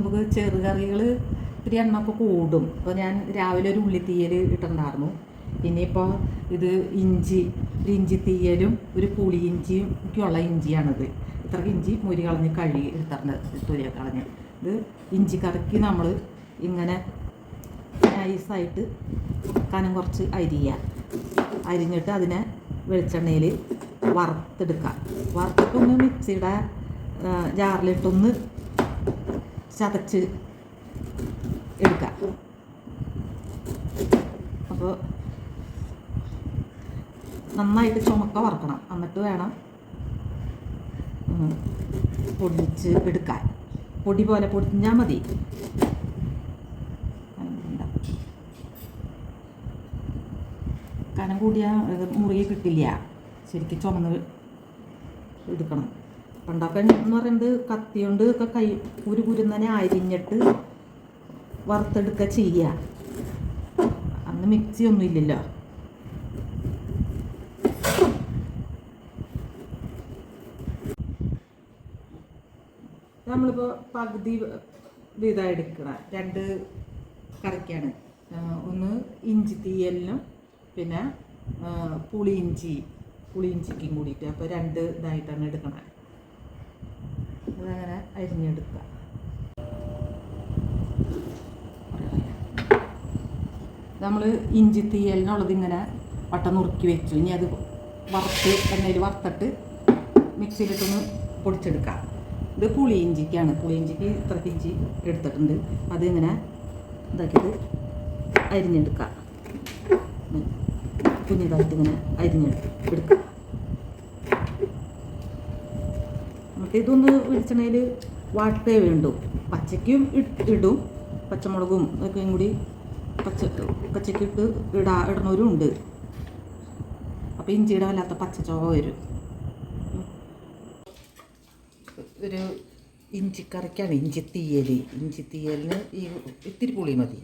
നമുക്ക് ചെറുകറികൾ ഇത്തിരി എണ്ണമൊക്കെ കൂടും. ഇപ്പോൾ ഞാൻ രാവിലെ ഒരു ഉള്ളിത്തീയൽ ഇട്ടിട്ടുണ്ടായിരുന്നു. ഇനിയിപ്പോൾ ഇത് ഒരു ഇഞ്ചി തീയലും ഒരു പുളി ഇഞ്ചിയും ഒക്കെയുള്ള ഇഞ്ചിയാണിത്. ഇത്രയ്ക്ക് ഇഞ്ചി മുരി കളഞ്ഞ് കഴുകി എടുത്തിട്ടുണ്ട്, തൊലിയൊക്കെ കളഞ്ഞ്. ഇത് ഇഞ്ചിക്കറിക്ക് നമ്മൾ ഇങ്ങനെ നൈസായിട്ട് കനം കുറച്ച് അരിഞ്ഞിട്ട് അതിനെ വെളിച്ചെണ്ണയിൽ വറുത്തെടുക്കുക. വറുത്തിട്ടൊന്ന് മിക്സിയുടെ ജാറിലിട്ടൊന്ന് ചതച്ച് എടുക്കുക. അപ്പോൾ നന്നായിട്ട് ചുമക്ക വറക്കണം, എന്നിട്ട് വേണം പൊടിച്ച് എടുക്കാൻ. പൊടി പോലെ പൊടിഞ്ഞാൽ മതി. കനം കൂടിയ മുറുകി കിട്ടില്ല, ശരിക്കും ചുമന്ന് എടുക്കണം. പണ്ടൊക്കെ എന്ന് പറയുന്നത് കത്തി കൊണ്ട് ഒക്കെ കുരുന്നനെ അരിഞ്ഞിട്ട് വറുത്തെടുക്കുക ചെയ്യുക. അന്ന് മിക്സി ഒന്നും ഇല്ലല്ലോ. നമ്മളിപ്പോൾ പകുതി വീതം എടുക്കണം. 2 കറിക്കാണ്. ഒന്ന് ഇഞ്ചി തീയലിനും പിന്നെ പുളിയിഞ്ചിക്കും കൂടിയിട്ട്. അപ്പോൾ 2 ഇതായിട്ടാണ് എടുക്കണം. അതങ്ങനെ അരിഞ്ഞെടുക്കുക. നമ്മൾ ഇഞ്ചി തീയലിനുള്ളത് ഇങ്ങനെ വട്ടം നുറുക്കി വെച്ചു. ഇനി അത് എണ്ണയിൽ വറുത്തിട്ട് മിക്സിയിലിട്ടൊന്ന് പൊടിച്ചെടുക്കാം. ഇത് പുളിയിഞ്ചിക്കാണ്. പുളിയിഞ്ചിക്ക് ഇത്രയ്ക്ക് ഇഞ്ചി എടുത്തിട്ടുണ്ട്. അതിങ്ങനെ ഇതാക്കിയിട്ട് അരിഞ്ഞെടുക്കുക. കുഞ്ഞിതായിട്ട് ഇങ്ങനെ അരിഞ്ഞെടുക്കുക. നമുക്ക് ഇതൊന്ന് വെളിച്ചെണ്ണയിൽ വാട്ടേ വേണ്ടു. പച്ചയ്ക്കും ഇടും, പച്ചമുളകും ഒക്കെയും കൂടി പച്ചക്കിട്ട് ഇടുന്നവരും ഉണ്ട്. അപ്പോൾ ഇഞ്ചിയുടെ വല്ലാത്ത പച്ചച്ചോവ വരും. ഒരു ഇഞ്ചിക്കറിക്കാണ് ഇഞ്ചി തീയലിന് ഈ ഇത്തിരി പുളി മതി.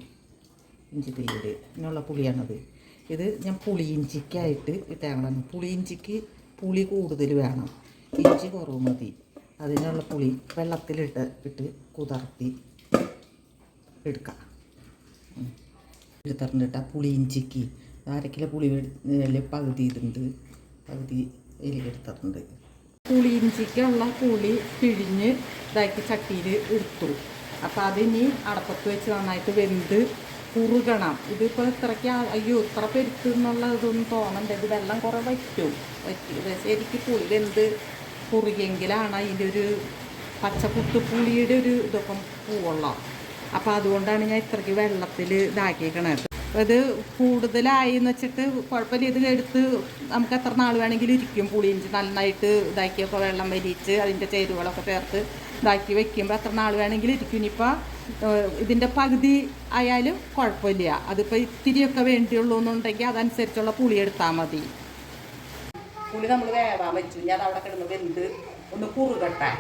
ഇഞ്ചി തീയലിനുള്ള പുളിയാണത്. ഇത് ഞാൻ പുളിയിഞ്ചിക്കായിട്ട് ഇട്ടാണ്. പുളിയിഞ്ചിക്ക് പുളി കൂടുതൽ വേണം, ഇഞ്ചി കുറവ് മതി. അതിനുള്ള പുളി വെള്ളത്തിലിട്ട് കുതിർത്തി എടുക്കാം. എടുത്തിട്ടുണ്ട്. പുളിയിഞ്ചിക്ക് 1/2 കിലോ പുളി പകുതി ഇതുണ്ട്, പകുതി എലിക്കെടുത്തിട്ടുണ്ട്. പുളിയിഞ്ചിക്കുള്ള പുളി പിഴിഞ്ഞ് ഇതാക്കി ചട്ടിയിൽ എടുത്തു. അപ്പോൾ അതിനി അടപ്പത്ത് വെച്ച് നന്നായിട്ട് വെന്ത് കുറുകണം. ഇതിപ്പോൾ ഇത്രയ്ക്ക് ഇത്ര പെരുത്ത് എന്നുള്ള ഇതൊന്നും തോന്നണ്ട. ഇത് വെള്ളം കുറേ വറ്റും. ശരിക്കും പുളി വെന്ത് കുറുകിയെങ്കിലാണ് അതിൻ്റെ ഒരു പച്ചക്കുത്തുപുളിയുടെ ഒരു ഇതൊക്കെ പൂവുള്ള. അപ്പോൾ അതുകൊണ്ടാണ് ഞാൻ ഇത്രയ്ക്ക് വെള്ളത്തിൽ ഇതാക്കിയേക്കണത്. അത് കൂടുതലായി എന്ന് വെച്ചിട്ട് കുഴപ്പമില്ല. ഇത് എടുത്ത് നമുക്ക് എത്ര നാൾ വേണമെങ്കിലും ഇരിക്കും. പുളിയിഞ്ചി നന്നായിട്ട് ഇതാക്കിയൊക്കെ വെള്ളം വലിച്ച് അതിൻ്റെ ചേരുവകളൊക്കെ ചേർത്ത് ഇതാക്കി വെക്കുമ്പോൾ എത്ര നാൾ വേണമെങ്കിലും ഇരിക്കും. ഇനിയിപ്പോൾ ഇതിൻ്റെ പകുതി ആയാലും കുഴപ്പമില്ല. അതിപ്പോൾ ഇത്തിരിയൊക്കെ വേണ്ടിയുള്ളൂ എന്നുണ്ടെങ്കിൽ അതനുസരിച്ചുള്ള പുളി എടുത്താൽ മതി. പുളി നമ്മൾ വേവാൻ വെച്ചു. ഞാൻ അവിടെ കിടന്ന് വെന്ത് ഒന്ന് കുറുകട്ടെ.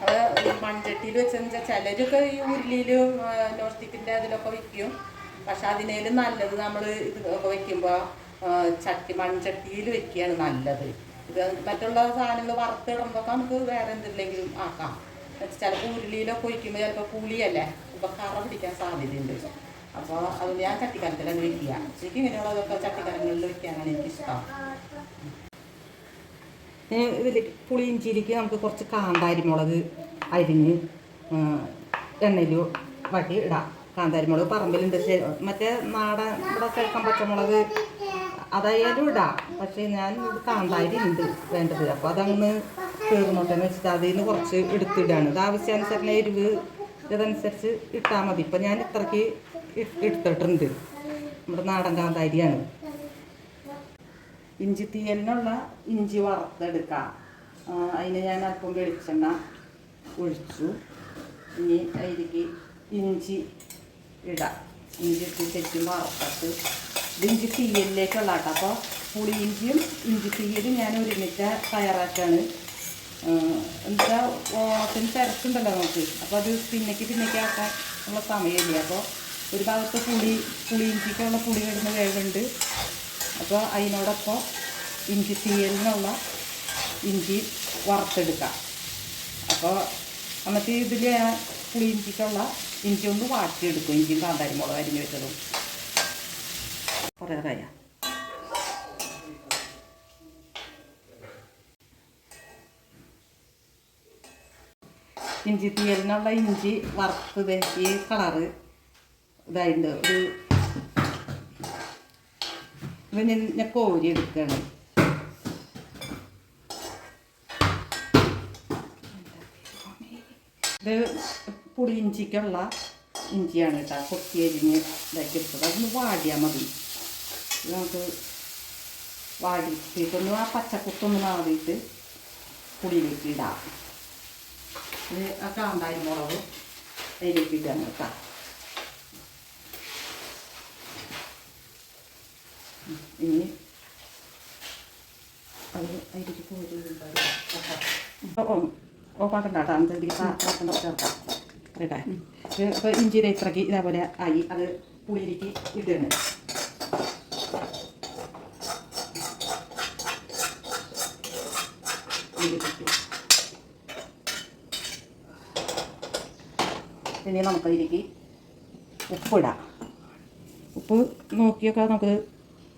അത് മൺചട്ടിയിൽ വെച്ചെന്ന് വെച്ചാൽ ചിലരൊക്കെ ഈ ഉരുളിയിലും നോൺ സ്റ്റിക്കിൻ്റെ അതിലൊക്കെ വയ്ക്കും. പക്ഷെ അതിനേലും നല്ലത് നമ്മൾ ഇതൊക്കെ വയ്ക്കുമ്പോൾ മൺചട്ടിയിൽ വെക്കുകയാണ് നല്ലത്. ഇത് മറ്റുള്ള സാധനങ്ങൾ വറുത്തിടുമ്പോൾ നമുക്ക് വേറെ എന്തില്ലെങ്കിലും ആക്കാം. ചിലപ്പോൾ ഉരുളിയിലൊക്കെ ഒഴിക്കുമ്പോൾ ചിലപ്പോൾ പുളിയല്ലേ, ഇപ്പോൾ കറ പിടിക്കാൻ സാധ്യതയുണ്ട്. അപ്പോൾ അത് ഞാൻ ചട്ടിക്കലത്തിലാണ് വയ്ക്കുക. എനിക്ക് ഇങ്ങനെയുള്ളതൊക്കെ ചട്ടിക്കലങ്ങളിൽ വയ്ക്കാനാണ് എനിക്കിഷ്ടം. ഇതിലേക്ക് പുളിയിഞ്ചിയിലേക്ക് നമുക്ക് കുറച്ച് കാന്താരിമുളക് അരിഞ്ഞ് എണ്ണയിൽ വട്ടി ഇടാം. കാന്താരിമുളക് പറമ്പിലുണ്ട്. മറ്റേ നാടൻ ഇവിടെ കിഴക്കൻ പച്ചമുളക് അതായാലും ഇടാം. പക്ഷേ ഞാൻ കാന്താരി ഉണ്ട് വേണ്ടത്. അപ്പോൾ അതങ്ങ് കീറുന്നോട്ടെന്ന് വെച്ചിട്ട് അതിൽ നിന്ന് കുറച്ച് എടുത്തിടാണ്. ഇത് ആവശ്യാനുസരണം എരിവ് ഇതനുസരിച്ച് ഇട്ടാൽ മതി. ഇപ്പം ഞാൻ ഇത്രയ്ക്ക് എടുത്തിട്ടുണ്ട്. നമ്മുടെ നാടൻ കാന്താരിയാണ്. ഇഞ്ചി തീയലിനുള്ള ഇഞ്ചി വറുത്തെടുക്കാം. അതിന് ഞാൻ അല്പം വെളിച്ചെണ്ണ ഒഴിച്ചു. ഇനി അതിലേക്ക് ഇഞ്ചി ഇടാം. ഇഞ്ചി ഇട്ട് ശരിക്കും വറുത്തിട്ട് ഇത് ഇഞ്ചി തീയലിലേക്കുള്ള കേട്ടോ. അപ്പോൾ പുളിയിഞ്ചിയും ഇഞ്ചി തീയലും ഞാൻ ഒരുമിച്ച് തയ്യാറാക്കാണ്. എന്നുവെച്ചാൽ ഓണത്തിന് തിരക്കുണ്ടല്ലോ നമുക്ക്. അപ്പോൾ അത് പിന്നേക്ക് ആക്കാൻ ഉള്ള സമയമില്ല. അപ്പോൾ ഒരു ഭാഗത്ത് പുളിയിഞ്ചിക്കുള്ള പുളി ഇടുന്ന വേവുണ്ട്. അപ്പോൾ അതിനോടൊപ്പം ഇഞ്ചി തീയലിനുള്ള ഇഞ്ചി വറുത്തെടുക്കാം. അപ്പോൾ എന്നിട്ട് ഇതിൽ പുളിയിഞ്ചിക്കുള്ള ഇഞ്ചി ഒന്ന് വാട്ടിയെടുക്കും. ഇഞ്ചിയും കാന്താരി മുളക് അരിഞ്ഞ് വെച്ചതും കുറേ കായ. ഇഞ്ചി തീയലിനുള്ള ഇഞ്ചി വറുത്ത് ഈ കളറ് ഇതായിട്ടുണ്ട്. ഇത് ഞാൻ കോരി എടുക്കുകയാണ്. ഇത് പുളിയിഞ്ചിക്കുള്ള ഇഞ്ചിയാണ് കേട്ടോ. കൊത്തി അരിഞ്ഞ് ഇതാക്കി എടുത്തത്. അതൊന്ന് വാടിയാൽ മതി. നമുക്ക് വാടിയിട്ടൊന്ന് ആ പച്ചക്കുത്തൊന്ന് മാറിയിട്ട് പുളിയിലേക്ക് ഇടാം. ഇത് ആ കാന്താരി മുളക് അതിലേക്ക് ഇടാൻ കേട്ടോ. ഇനി അത് അതിലേക്ക് കോരി ഓപ്പാക്കണ്ട കേട്ടോ. നമുക്ക് ഇതിലേക്ക് ചേർക്കാം കേട്ടോ. ഇപ്പോൾ ഇഞ്ചിയുടെ ഇത്രയ്ക്ക് ഇതേപോലെ ആയി. അത് പുളിയിലേക്ക് ഇടുകയാണ്. പിന്നെ നമുക്കതിലേക്ക് ഉപ്പിടാം. ഉപ്പ് നോക്കിയൊക്കെ നമുക്ക്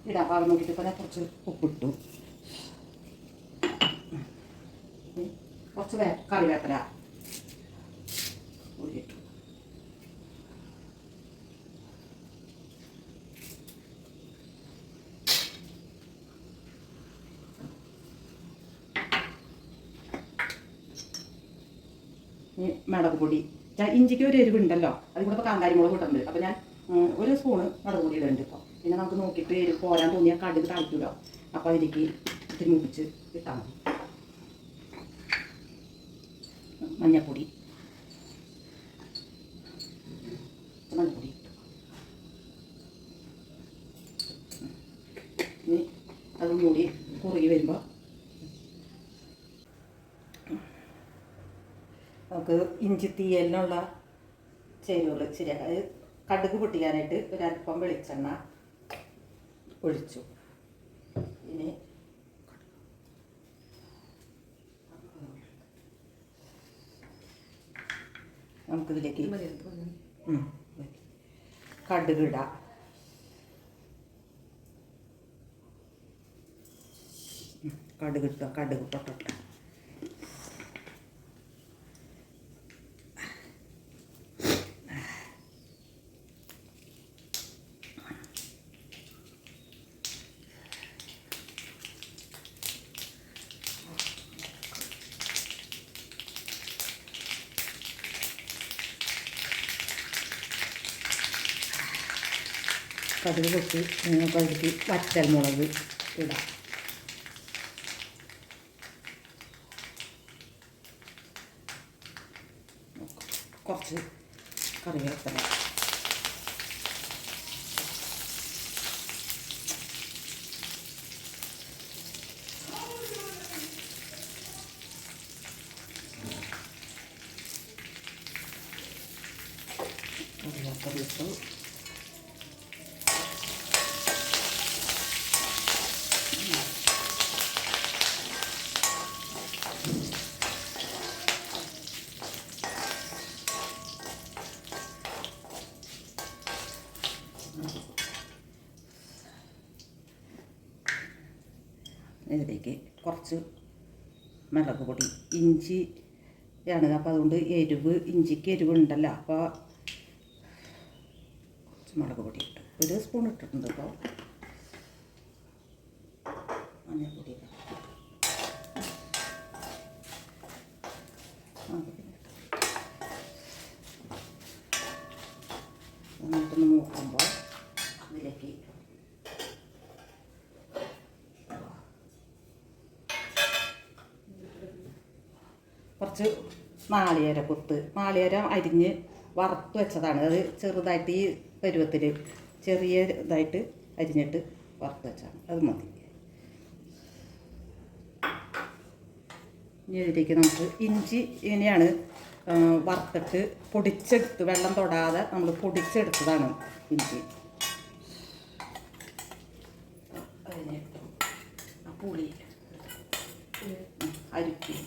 ഇടാം. പാകം നോക്കിയിട്ട് ഇപ്പോൾ കുറച്ച് ഉപ്പിട്ടു. കുറച്ച് കറിവേപ്പില ഊരിയിട്ടു. മുളക് പൊടി. ഇഞ്ചിക്ക് ഒരു എരിവുണ്ടല്ലോ, അതിൽ കൂടെ ഇപ്പോൾ കാന്താരി മുളക് ഇട്ടുണ്ട്. അപ്പോൾ ഞാൻ ഒരു സ്പൂണ് മുളക് പൊടി ഇടുന്നുണ്ട് ഇപ്പോൾ. പിന്നെ നമുക്ക് നോക്കിയിട്ട് എരിവ് പോരാൻ തോന്നിയാൽ കടുക് താഴ്ത്തില്ലോ. അപ്പോൾ അതിലേക്ക് ഇത്തിരി മുപ്പിച്ച് ഇട്ടാൽ മതി. മഞ്ഞൾപ്പൊടി മഞ്ഞൾപ്പൊടി ഇനി അതും കൂടി കുറുകി വരുമ്പോൾ നമുക്ക് ഇഞ്ചി തീയലിനുള്ള ചേരുവകൾ ശരിയാക്കാം. അത് കടുക് പൊട്ടിക്കാനായിട്ട് ഒരല്പം വെളിച്ചെണ്ണ ഒഴിച്ചു. ഇനി നമുക്കിതിലേക്ക് കടുക് ഇടാം. കടുക് ഇട്ടോ. കടുക് പൊട്ടട്ടെ. കടുക് പൊട്ടി കഴുകി വറ്റൽ മുളക് ഇടാം. കുറച്ച് കറിവേപ്പില. കറിവേപ്പില ഇട്ടു. ഇതിലേക്ക് കുറച്ച് മുളക് പൊടി. ഇഞ്ചിയാണ്, അപ്പോൾ അതുകൊണ്ട് ഇഞ്ചിക്ക് എരിവുണ്ടല്ലോ. അപ്പോൾ കുറച്ച് മുളക് പൊടി ഇട്ടു. ഒരു സ്പൂൺ ഇട്ടിട്ടുണ്ട്. ഇപ്പോൾ മഞ്ഞൾപ്പൊടി എന്നിട്ടൊന്ന് മൂക്കുമ്പോൾ ഇതിലേക്ക് കുറച്ച് നാളികേരം അരിഞ്ഞ് വറുത്ത് വെച്ചതാണ്. അത് ചെറുതായിട്ട് ഈ പരുവത്തിൽ ചെറിയ ഇതായിട്ട് അരിഞ്ഞിട്ട് വറുത്ത് വെച്ചാണ്. അത് മതി. ഇനി ഇതിലേക്ക് നമുക്ക് ഇഞ്ചി ഇങ്ങനെയാണ് വറുത്തിട്ട് പൊടിച്ചെടുത്ത്, വെള്ളം തൊടാതെ നമ്മൾ പൊടിച്ചെടുത്തതാണ് ഇഞ്ചി. അതിനെടുത്തു പുളി അരിപ്പി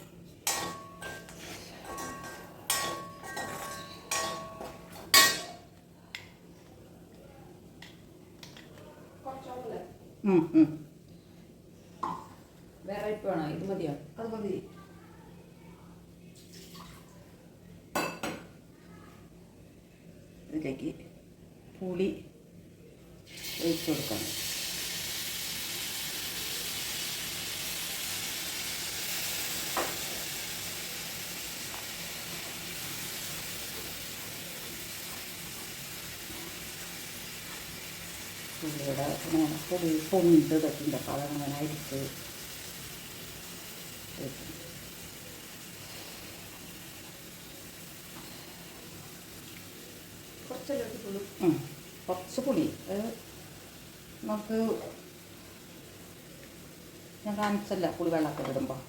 വേറെ വേണോ? ഇത് മതിയോ? അത് മതി. ഇതിലേക്ക് പുളി ഒഴിച്ചു കൊടുക്കണം. പുളിയുടെ പുളി പൊന്ത് ഇതൊക്കെയുണ്ട്. അപ്പോൾ അതങ്ങനെ അരിച്ച് കുറച്ച് പുളി നമുക്ക് ഞാൻ കാണിച്ചല്ല പുളി വെള്ളത്തിൽ ഇടുമ്പോൾ.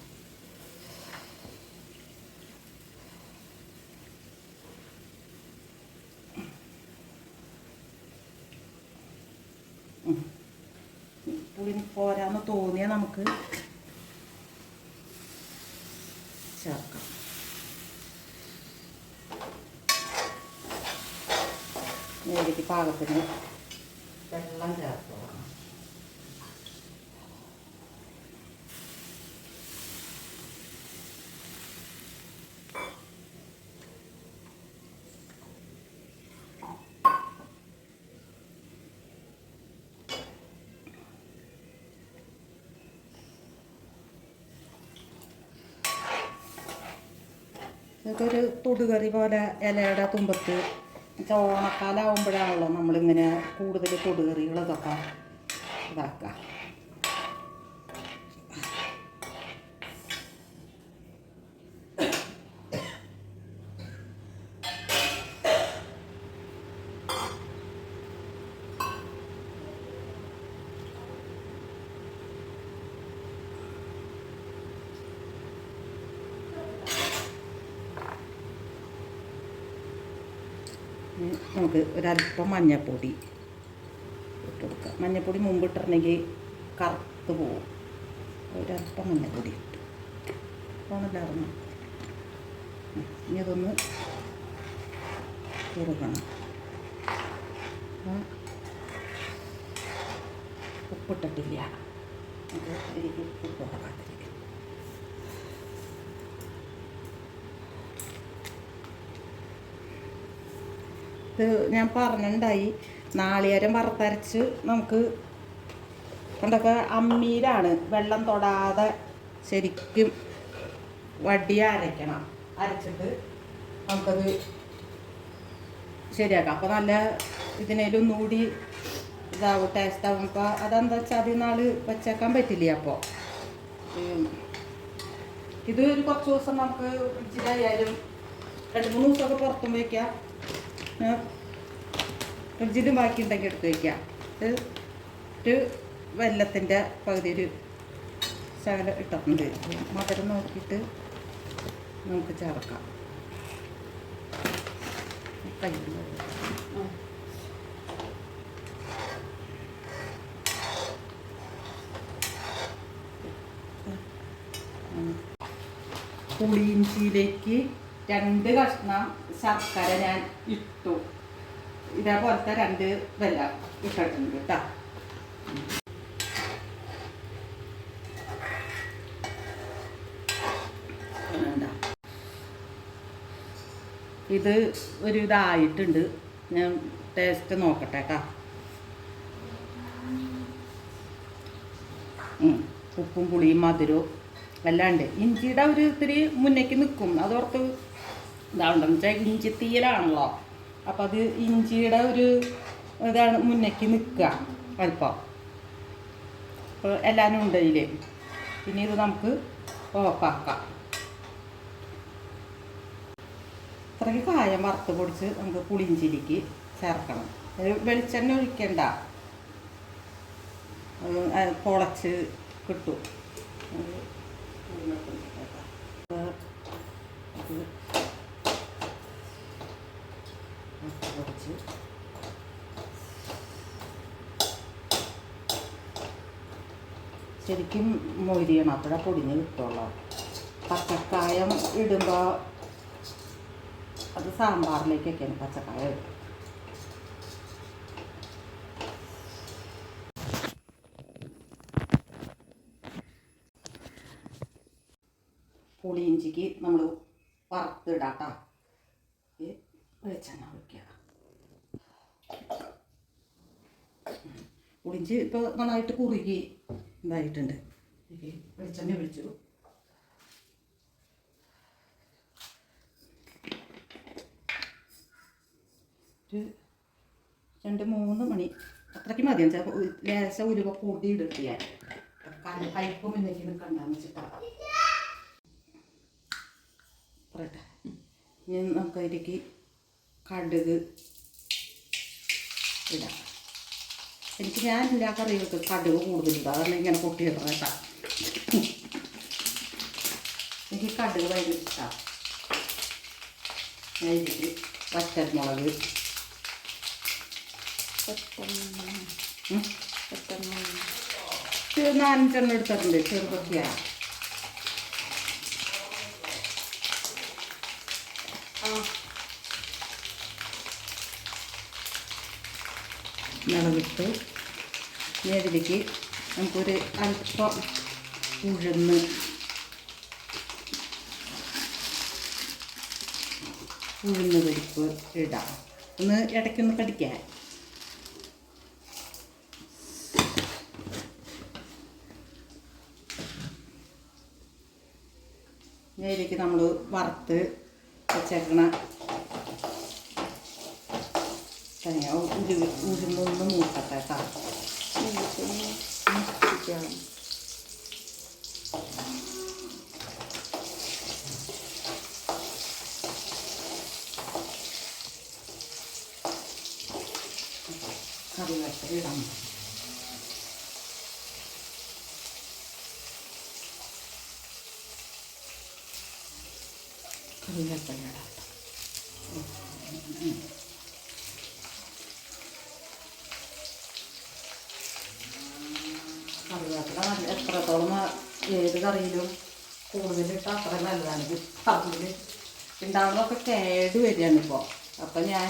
പുളി പോരാന്ന് തോന്നിയാൽ നമുക്ക് ചേർക്കാം. ഇതിലേക്ക് പാകത്തിന് വെള്ളം ചേർക്കുക. ഇതൊരു തൊടുകറി പോലെ ഇലയുടെ തുമ്പത്ത് ഓണക്കാലാവുമ്പോഴാണല്ലോ നമ്മളിങ്ങനെ കൂടുതൽ തൊടുകറികളൊക്കെ ഇതാക്കുക. നമുക്ക് ഒരല്പം മഞ്ഞൾപ്പൊടി ഇട്ട് കൊടുക്കാം. മഞ്ഞൾപ്പൊടി മുമ്പ് ഇട്ടിട്ടുണ്ടെങ്കിൽ കറുത്ത് പോവും. ഒരല്പം മഞ്ഞൾപ്പൊടി ഇട്ട് പോകണില്ലായിരുന്നു. ഇനി അതൊന്ന് കുറുകണം. ഉപ്പിട്ടിട്ടില്ല. അത് എനിക്ക് ഉപ്പ് കുറവാട്ടില്ല. ഇത് ഞാൻ പറഞ്ഞിട്ടുണ്ടായി, നാളികേരം വറുത്തരച്ച് നമുക്ക് പണ്ടൊക്കെ അമ്മിയിലാണ് വെള്ളം തൊടാതെ ശരിക്കും വടി അരയ്ക്കണം. അരച്ചിട്ട് നമുക്കത് ശരിയാക്കാം. അപ്പോൾ നല്ല ഇതിനേലും ഒന്നുകൂടി ഇതാവും, ടേസ്റ്റ് ആവും. അപ്പോൾ അതെന്താ വെച്ചാൽ അതിൽ നാൾ വെച്ചേക്കാൻ പറ്റില്ല. അപ്പോൾ ഇത് ഒരു കുറച്ച് ദിവസം നമുക്ക് ഫ്രിഡ്ജിലായാലും 2-3 ദിവസമൊക്കെ പുറത്തും വയ്ക്കാം. ഫ്രിഡ്ജിലും ബാക്കി ഉണ്ടെങ്കിൽ എടുത്ത് വയ്ക്കാം. ഒരു വെല്ലത്തിൻ്റെ പകുതി ഒരു ശകലം ഇട്ടിട്ടുണ്ട്. മധുരം നോക്കിയിട്ട് നമുക്ക് ചേർക്കാം. പുളിയിഞ്ചിയിലേക്ക് 2 കഷ്ണം ശർക്കര ഞാൻ ഇട്ടു. ഇതേപോലത്തെ 2 വെല്ലം ഇട്ടിട്ടുണ്ട് കേട്ടോ. ഇത് ഒരു ഇതായിട്ടുണ്ട്. ഞാൻ ടേസ്റ്റ് നോക്കട്ടെ കേട്ടോ. ഉപ്പും പുളിയും മധുരവും എല്ലാം ഉണ്ട്. ഇഞ്ചിയുടെ ഒരു ഇത്തിരി മുന്നേക്ക് നിൽക്കും. അതോർത്ത് ഇതാവുണ്ടെന്ന് വെച്ചാൽ ഇഞ്ചി തീയലാണല്ലോ. അപ്പം അത് ഇഞ്ചിയുടെ ഒരു ഇതാണ് മുന്നേക്ക് നിൽക്കുക അല്പം. അപ്പോൾ എല്ലാവരും ഉണ്ട് ഇതിൽ. പിന്നെ ഇത് നമുക്ക് ഓഫാക്കാം. അത്രയ്ക്ക് കായം വറുത്ത് പൊടിച്ച് നമുക്ക് പുളിയിഞ്ചിയിലേക്ക് ചേർക്കണം. വെളിച്ചെണ്ണ ഒഴിക്കണ്ട, പൊളച്ച് കിട്ടും. പൊടിച്ച് ശരിക്കും മൊരിയണം. അപ്പോഴാണ് പൊടിഞ്ഞ് കിട്ടുള്ളൂ. പച്ചക്കായം ഇടുമ്പോൾ അത് സാമ്പാറിലേക്കൊക്കെയാണ് പച്ചക്കായ ഇടുക. പുളി ഇഞ്ചിക്ക് നമ്മൾ വറുത്തിടാം. വെളിച്ചെണ്ണ ഒഴിക്കുക. പുളിഞ്ചി ഇപ്പോൾ നന്നായിട്ട് കുറുകി ഇതായിട്ടുണ്ട്. വെളിച്ചെണ്ണ ഒഴിച്ചു. ഒരു 2-3 മണി അത്രയ്ക്ക് മതി. ലേശ ഉലുവ കൂടി ഇടട്ട് ഞാൻ കയ്പും ഇന്നേക്ക് നിൽക്കണ്ടെന്ന് വെച്ചിട്ടാണ്. പറയട്ടെ, ഇനി നമുക്ക് അതിലേക്ക് കടുക് ഇടാം. ഞാൻ എല്ലാ കറികൾക്ക് കടുക് കൂടുതലില്ല, അതാണ് ഇങ്ങനെ പൊട്ടിയിടണം കേട്ടോ. എനിക്ക് കടുക് ഭയങ്കര ഇഷ്ടമാണ്. അതിലേക്ക് വറ്റൽമുളക്, 4-5 എടുത്തിട്ടുണ്ട് ചെറുതൊക്കെയാണ്. മുളകിട്ട് ഇതിലേക്ക് നമുക്കൊരു അല്പം ഉഴുന്ന് പരിപ്പ് ഇടാം. ഒന്ന് ഇടയ്ക്കൊന്ന് കടിക്കാൻ. ഇതിലേക്ക് നമ്മൾ വറുത്ത് വെച്ചേക്കണ ഉഴുന്നൊന്ന് മൂക്കട്ടെ കേട്ടോ. കറിവേപ്പില ഇടാം. കറിവേപ്പില ഇടാം. കറിവേപ്പില എത്രത്തോളം ഏത് കറിയിലും കൂടുതലിട്ട് അത്ര നല്ലതാണ്. അതിൽ ഉണ്ടാവുന്നതൊക്കെ കേട് വരികയാണ് ഇപ്പോൾ. അപ്പം ഞാൻ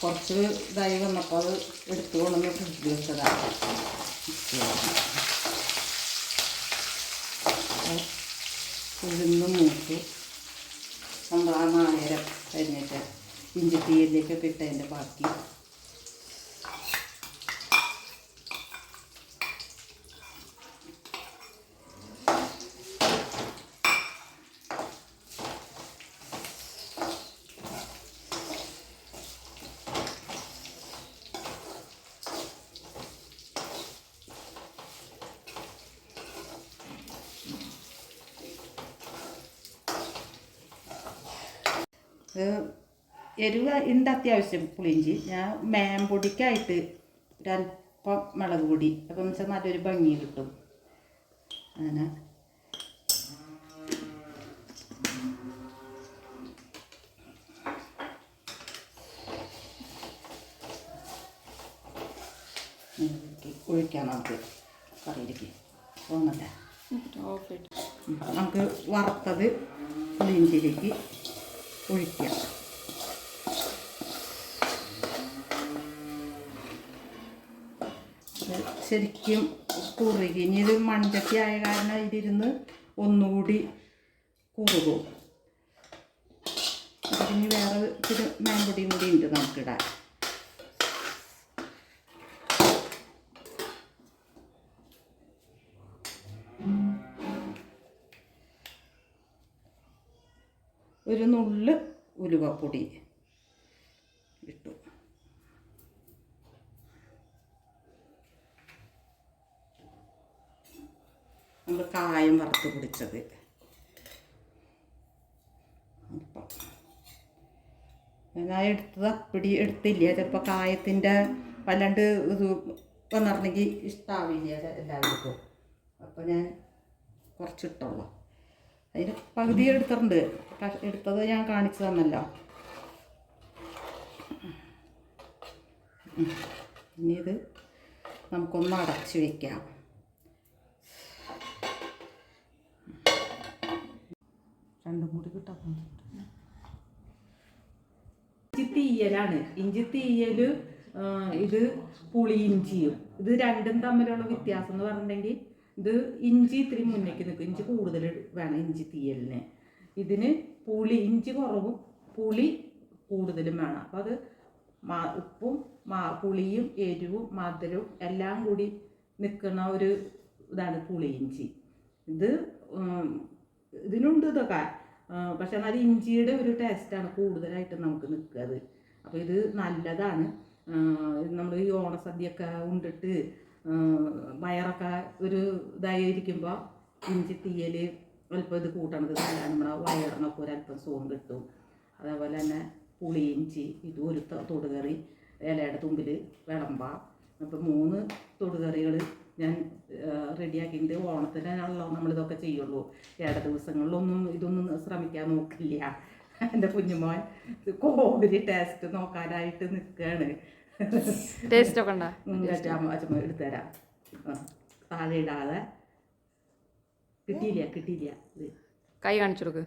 കുറച്ച് ഇതായി വന്നപ്പോൾ അത് എടുത്തു കൊണ്ടുവന്ന് ഫ്രിഡ്ജിൽ വെച്ചതാണ്. ഉഴുന്ന് മൂത്ത് നമ്മൾ ആ നാളേരം കഴിഞ്ഞിട്ട് ഇഞ്ചി തീയലിലേക്കൊക്കെ ഇട്ടതിൻ്റെ ബാക്കി എരിവ് ഉണ്ട് അത്യാവശ്യം പുളിയിഞ്ചി. ഞാൻ മേമ്പൊടിക്കായിട്ട് ഒരല്പം മുളക് പൊടി, അപ്പം എന്ന് വെച്ചാൽ നല്ലൊരു ഭംഗി കിട്ടും. അങ്ങനെ ഒഴിക്കാം നമുക്ക് കറിയിലേക്ക്. തോന്നല്ലേ, നമുക്ക് വറുത്തത് പുളിയിഞ്ചിയിലേക്ക് ഒഴിക്കാം. ശരിക്കും കുറുകി. ഇനി ഇത് മൺചട്ടി ആയ കാരണം ഇതിരുന്ന് ഒന്നുകൂടി കുറുകും. അതിന് വേറെ ഇത്തിരി മേമ്പൊടിയും കൂടി ഉണ്ട് നമുക്കിടാൻ. ഒരു നുള്ള് ഉലുവപ്പൊടി ഇട്ടു. നമ്മൾ കായം വറുത്ത് പിടിച്ചത്. അപ്പം ഞാൻ എടുത്തത് അപ്പടി എടുത്തില്ല. ചിലപ്പോൾ കായത്തിൻ്റെ വല്ലാണ്ട് ഇത് വന്നിട്ടുണ്ടെങ്കിൽ ഇഷ്ടാവില്ല എല്ലാവർക്കും. അപ്പോൾ ഞാൻ കുറച്ചിട്ടുള്ളൂ. അതിന് പകുതി എടുത്തിട്ടുണ്ട്. എടുത്തത് ഞാൻ കാണിച്ചു തന്നല്ലോ. ഇനി ഇത് നമുക്കൊന്ന് അടച്ച് വയ്ക്കാം. രണ്ടും കൂടി കിട്ടാൻ ഇഞ്ചി തീയലാണ്. ഇഞ്ചി തീയൽ ഇത് പുളിയിഞ്ചിയും ഇത് രണ്ടും തമ്മിലുള്ള വ്യത്യാസം എന്ന് പറഞ്ഞിട്ടുണ്ടെങ്കിൽ ഇത് ഇഞ്ചി ഇത്തിരി മുന്നേക്ക് നിൽക്കും, ഇഞ്ചി കൂടുതൽ വേണം ഇഞ്ചി തീയലിന്. ഇതിന് ഇഞ്ചി കുറവും പുളി കൂടുതലും വേണം. അപ്പോൾ അത് ഉപ്പും പുളിയും എരിവും മധുരവും എല്ലാം കൂടി നിൽക്കുന്ന ഒരു ഇതാണ് പുളി ഇഞ്ചി. ഇതിനുണ്ട് ഇതൊക്കെ, പക്ഷെ എന്നാലും ഇഞ്ചിയുടെ ഒരു ടേസ്റ്റാണ് കൂടുതലായിട്ട് നമുക്ക് നിൽക്കുന്നത്. അപ്പോൾ ഇത് നല്ലതാണ്. നമ്മൾ ഈ ഓണസദ്യയൊക്കെ ഉണ്ടിട്ട് വയറൊക്കെ ഒരു ഇതായിരിക്കുമ്പോൾ ഇഞ്ചി തീയൽ അല്പം ഇത് കൂട്ടണത് നല്ലതാണ്. നമ്മുടെ വയറിനൊക്കെ ഒരല്പം സുഖം കിട്ടും. അതേപോലെ തന്നെ പുളി ഇഞ്ചി ഇത് ഒരു തൊടുകറി ഇലയുടെ തുമ്പിൽ വിളമ്പാം. അപ്പോൾ 3 തൊടുകറികൾ ഞാൻ റെഡിയാക്കിയിട്ട് ഓണത്തിനാണല്ലോ നമ്മളിതൊക്കെ ചെയ്യുള്ളൂ. ദിവസങ്ങളിലൊന്നും ഇതൊന്നും ശ്രമിക്കാൻ നോക്കില്ല. എൻ്റെ കുഞ്ഞുമോൻ കോവിഡ് ടേസ്റ്റ് നോക്കാനായിട്ട് നിൽക്കുകയാണ്. ടേസ്റ്റൊക്കെ ഉണ്ടോ? അച്ഛമ്മ എടുത്തുതരാം. താഴെ ഇടാതെ. കിട്ടിയില്ല ഇത് കൈ കാണിച്ചു കൊടുക്ക്.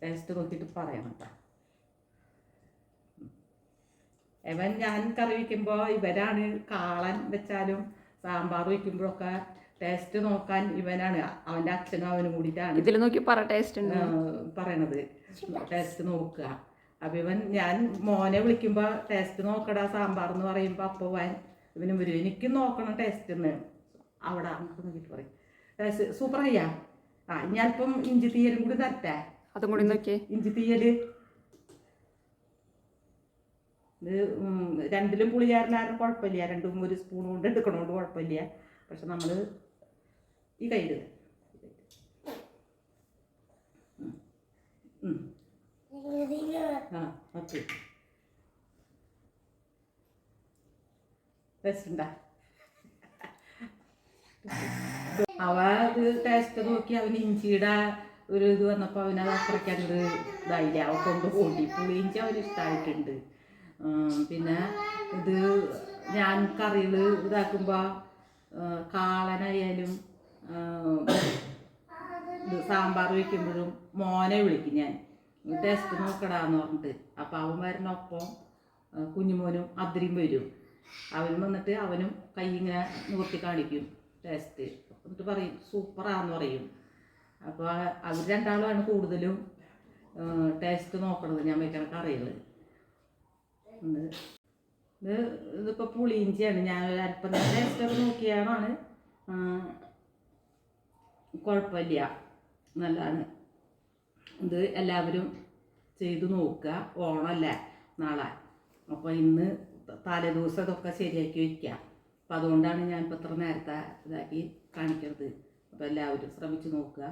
ടേസ്റ്റ് നോക്കിയിട്ട് പറയണം കേട്ടോ. ഞാൻ കറി വയ്ക്കുമ്പോൾ ഇവരാണ് കാളൻ വെച്ചാലും സാമ്പാർ വയ്ക്കുമ്പോഴൊക്കെ ടേസ്റ്റ് നോക്കാൻ ഇവനാണ്. അവൻ്റെ അച്ഛനും അവനും കൂടിയിട്ടാണ് ഇതിൽ നോക്കി ടേസ്റ്റ് പറയണത്. ടേസ്റ്റ് നോക്കുക. അപ്പം ഞാൻ മോനെ വിളിക്കുമ്പോൾ ടേസ്റ്റ് നോക്കടാ സാമ്പാർ എന്ന് പറയുമ്പോൾ അപ്പോൾ ഇവനും വരും, എനിക്കും നോക്കണം ടേസ്റ്റ് എന്ന്. അവിടെ നോക്കിയിട്ട് പറയും ടേസ്റ്റ് സൂപ്പർ ചെയ്യാം. ഞാനിപ്പം ഇഞ്ചി തീയലും കൂടി തരട്ടെ. അതും കൂടി നോക്കിയേ. ഇഞ്ചി തീയല് ഇത് 2ലും പുളി ചേർന്നാലും കുഴപ്പമില്ല, 2ഉം 1 സ്പൂൺ കൊണ്ട് എടുക്കണോണ്ട് കുഴപ്പമില്ല. പക്ഷെ നമ്മൾ ഈ കയ്യിൽ ഓക്കെ ടേസ്റ്റ് ഉണ്ടാ. ഇത് ടേസ്റ്റ് നോക്കി അവന് ഇഞ്ചിയുടെ ഒരു ഇത് വന്നപ്പോൾ അവനത് അത്രയ്ക്കങ്ങോട്ട് ഇതായില്ല. അവ കൊണ്ട് ഓടി പുളി ഇഞ്ചി അവന് ഇഷ്ടമായിട്ടുണ്ട്. പിന്നെ ഇത് ഞാൻ കറികൾ ഇതാക്കുമ്പോൾ കാളനായാലും ഇത് സാമ്പാർ വയ്ക്കുമ്പോഴും മോനെ വിളിക്കും ഞാൻ, ടേസ്റ്റ് നോക്കടാന്ന് പറഞ്ഞിട്ട്. അപ്പോൾ അവൻ വരുന്നൊപ്പം കുഞ്ഞുമോനും അതിരും വരും. അവനും വന്നിട്ട് അവനും കൈ ഇങ്ങനെ നിവർത്തി കാണിക്കും ടേസ്റ്റ്, എന്നിട്ട് പറയും സൂപ്പറാന്ന് പറയും. അപ്പോൾ അവർ രണ്ടാളുമാണ് കൂടുതലും ടേസ്റ്റ് നോക്കണത് ഞാൻ വയ്ക്കണ കറികൾ. ഇതിപ്പോൾ പുളിയിഞ്ചിയാണ്. ഞാൻ അല്പം ടേസ്റ്റൊക്കെ നോക്കിയാണ്. കുഴപ്പമില്ല, നല്ലതാണ്. ഇത് എല്ലാവരും ചെയ്ത് നോക്കുക. ഓണമല്ലേ നാളെ, അപ്പോൾ ഇന്ന് തലേദിവസം ഇതൊക്കെ ശരിയാക്കി വയ്ക്കാം. അപ്പം അതുകൊണ്ടാണ് ഞാൻ ഇപ്പോൾ ഇത്ര നേരത്തെ ഇതാക്കി കാണിക്കുന്നത്. അപ്പോൾ എല്ലാവരും ശ്രമിച്ച് നോക്കുക.